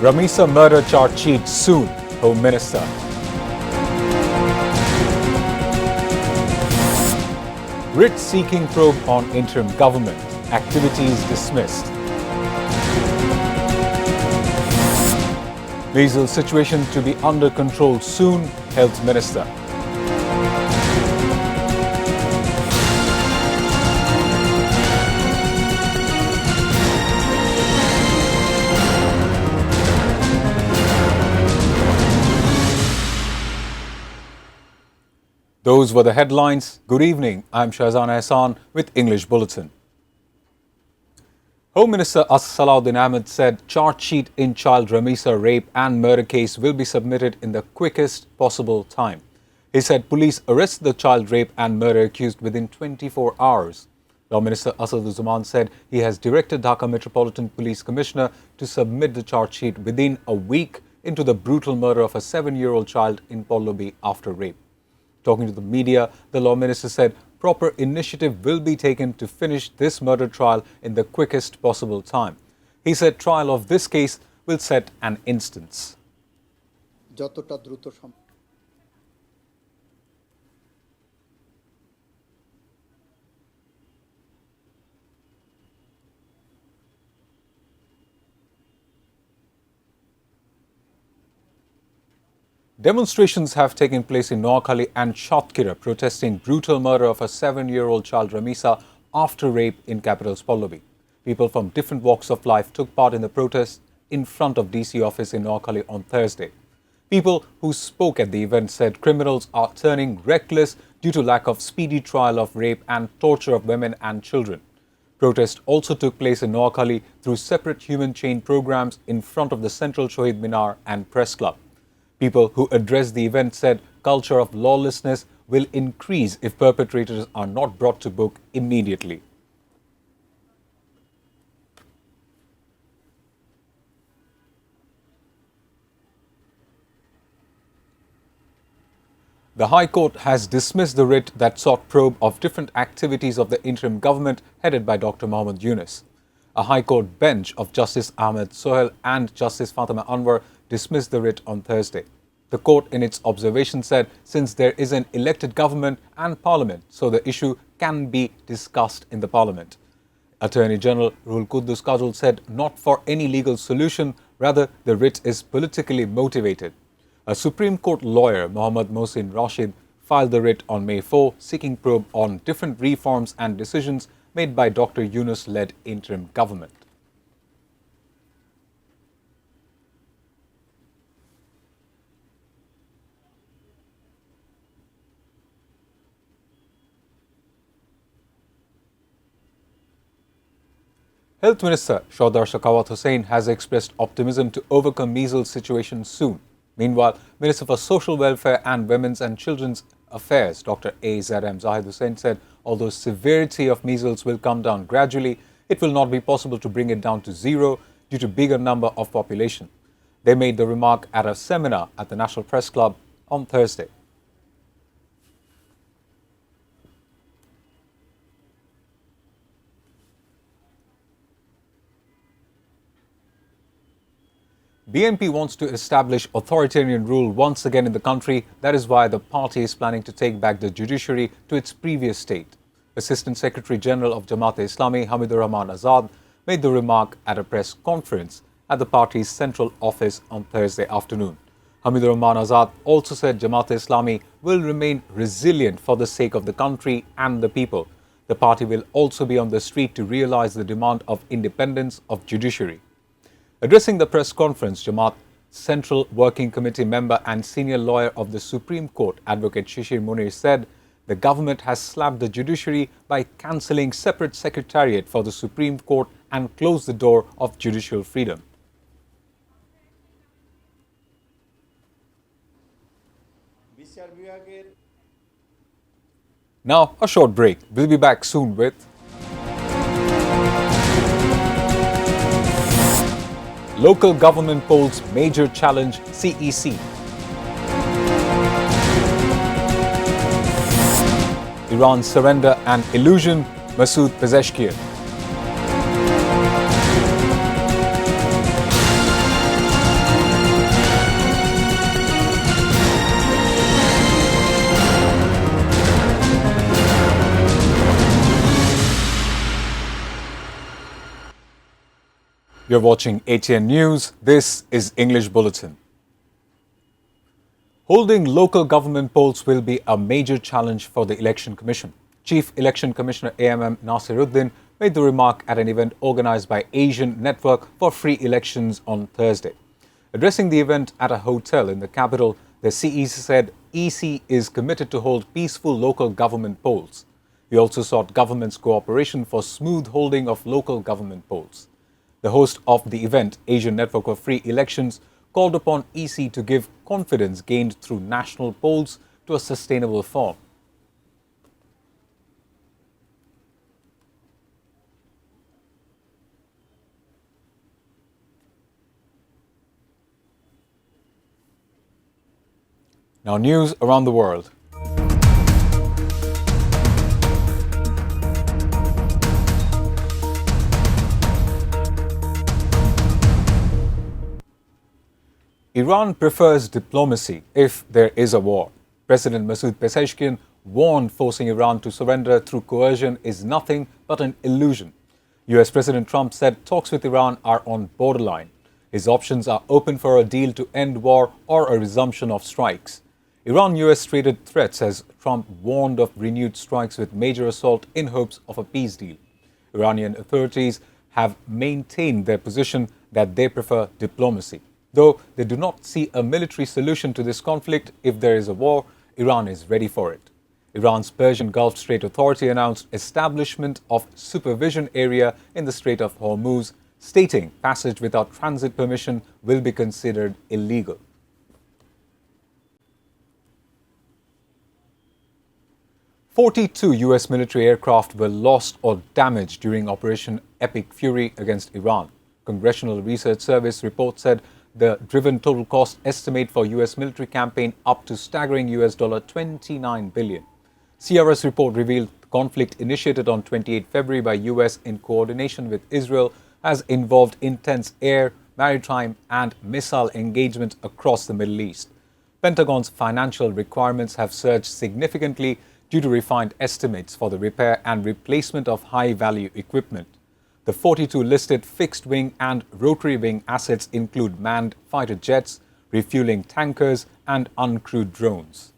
Ramisa murder charge sheet soon, Home Minister. Writ seeking probe on interim government. Activities dismissed. Measles situation to be under control soon, Health Minister. Those were the headlines. Good evening. I'm Shahzana Ehsan with English Bulletin. Home Minister Salahuddin Ahmed said charge sheet in child Ramisa rape and murder case will be submitted in the quickest possible time. He said police arrest the child rape and murder accused within 24 hours. Law Minister Asaduzzaman said he has directed Dhaka Metropolitan Police Commissioner to submit the charge sheet within a week into the brutal murder of a 7-year-old child in Pollobi after rape. Talking to the media, the Law Minister said proper initiative will be taken to finish this murder trial in the quickest possible time. He said trial of this case will set an instance. Demonstrations have taken place in Noakhali and Shatkhira protesting brutal murder of a 7-year-old child Ramisa after rape in capital's Pollobi. People from different walks of life took part in the protest in front of DC office in Noakhali on Thursday. People who spoke at the event said criminals are turning reckless due to lack of speedy trial of rape and torture of women and children. Protest also took place in Noakhali through separate human chain programs in front of the Central Shohid Minar and Press Club. People who addressed the event said culture of lawlessness will increase if perpetrators are not brought to book immediately. The High Court has dismissed the writ that sought probe of different activities of the interim government headed by Dr. Mohammed Yunus. A High Court bench of Justice Ahmed Sohail and Justice Fatima Anwar dismissed the writ on Thursday. The court in its observation said since there is an elected government and parliament, so the issue can be discussed in the parliament. Attorney General Ruhul Quddus Kajol said not for any legal solution, rather the writ is politically motivated. A Supreme Court lawyer, Mohammad Mohsin Rashid, filed the writ on May 4, seeking probe on different reforms and decisions made by Dr. Yunus-led interim government. Health Minister Shodar Shakawat Hussain has expressed optimism to overcome measles situation soon. Meanwhile, Minister for Social Welfare and Women's and Children's Affairs, Dr. A. Zarem Zahid Hussain said, although severity of measles will come down gradually, it will not be possible to bring it down to zero due to bigger number of population. They made the remark at a seminar at the National Press Club on Thursday. BNP wants to establish authoritarian rule once again in the country. That is why the party is planning to take back the judiciary to its previous state. Assistant Secretary General of Jamaat-e-Islami Hamidur Rahman Azad made the remark at a press conference at the party's central office on Thursday afternoon. Hamidur Rahman Azad also said Jamaat-e-Islami will remain resilient for the sake of the country and the people. The party will also be on the street to realize the demand of independence of judiciary. Addressing the press conference, Jamaat Central Working Committee member and senior lawyer of the Supreme Court, Advocate Shishir Munir, said the government has slapped the judiciary by cancelling separate secretariat for the Supreme Court and closed the door of judicial freedom. Now, a short break. We'll be back soon with Local Government Polls Major Challenge CEC. Iran's surrender and illusion, Masoud Pezeshkian. You're watching ATN News. This is English Bulletin. Holding local government polls will be a major challenge for the Election Commission. Chief Election Commissioner AMM Nasiruddin made the remark at an event organized by Asian Network for Free Elections on Thursday. Addressing the event at a hotel in the capital, the CE said EC is committed to hold peaceful local government polls. He also sought government's cooperation for smooth holding of local government polls. The host of the event, Asian Network for Free Elections, called upon EC to give confidence gained through national polls to a sustainable form. Now, news around the world. Iran prefers diplomacy if there is a war. President Masoud Pezeshkian warned forcing Iran to surrender through coercion is nothing but an illusion. US President Trump said talks with Iran are on borderline. His options are open for a deal to end war or a resumption of strikes. Iran-US traded threats as Trump warned of renewed strikes with major assault in hopes of a peace deal. Iranian authorities have maintained their position that they prefer diplomacy. Though they do not see a military solution to this conflict, if there is a war, Iran is ready for it. Iran's Persian Gulf Strait Authority announced establishment of supervision area in the Strait of Hormuz, stating passage without transit permission will be considered illegal. "42 US military aircraft were lost or damaged during Operation Epic Fury against Iran. Congressional Research Service report said the driven total cost estimate for US military campaign up to staggering $29 billion. CRS report revealed the conflict initiated on 28 February by US in coordination with Israel has involved intense air, maritime and missile engagement across the Middle East. Pentagon's financial requirements have surged significantly due to refined estimates for the repair and replacement of high-value equipment. The 42 listed fixed-wing and rotary-wing assets include manned fighter jets, refueling tankers, and uncrewed drones.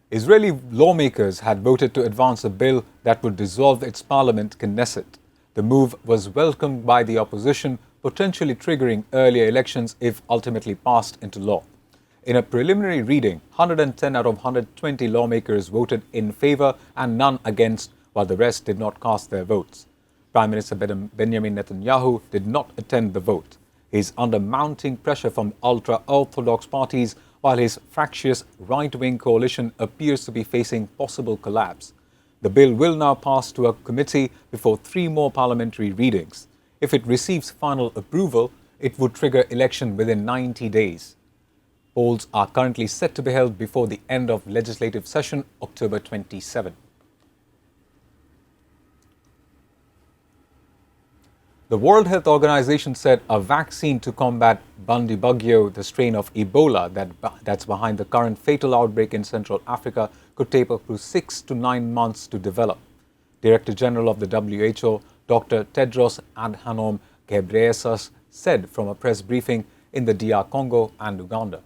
Israeli lawmakers had voted to advance a bill that would dissolve its parliament, Knesset. The move was welcomed by the opposition, potentially triggering earlier elections if ultimately passed into law. In a preliminary reading, 110 out of 120 lawmakers voted in favor and none against, while the rest did not cast their votes. Prime Minister Benjamin Netanyahu did not attend the vote. He is under mounting pressure from ultra-Orthodox parties, while his fractious right-wing coalition appears to be facing possible collapse. The bill will now pass to a committee before 3 more parliamentary readings. If it receives final approval, it would trigger election within 90 days. Polls are currently set to be held before the end of legislative session, October 27. The World Health Organization said a vaccine to combat Bundibugyo, the strain of Ebola that's behind the current fatal outbreak in Central Africa, could take up to 6 to 9 months to develop. Director General of the WHO, Dr. Tedros Adhanom Ghebreyesus, said from a press briefing in the DR Congo and Uganda.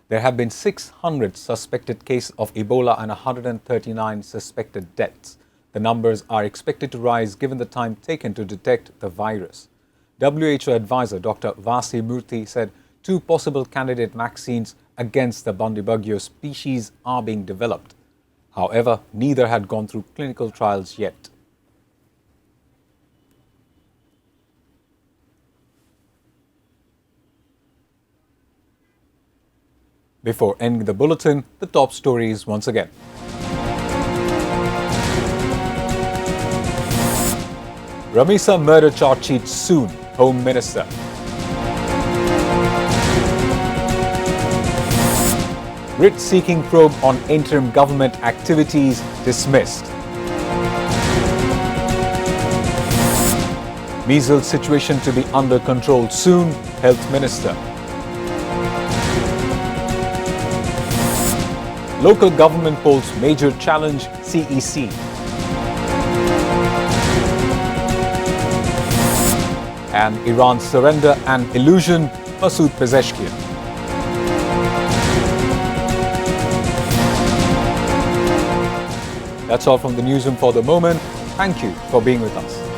There have been 600 suspected cases of Ebola and 139 suspected deaths. The numbers are expected to rise given the time taken to detect the virus. WHO advisor Dr. Vasi Murthy said 2 possible candidate vaccines against the Bundibugyo species are being developed. However, neither had gone through clinical trials yet. Before ending the bulletin, the top stories once again. Ramisa murder charge sheet soon, Home Minister. Writ-seeking probe on interim government activities dismissed. Measles situation to be under control soon, Health Minister. Local government polls major challenge CEC. And Iran's surrender an illusion, Masoud Pezeshkian. That's all from the newsroom for the moment. Thank you for being with us.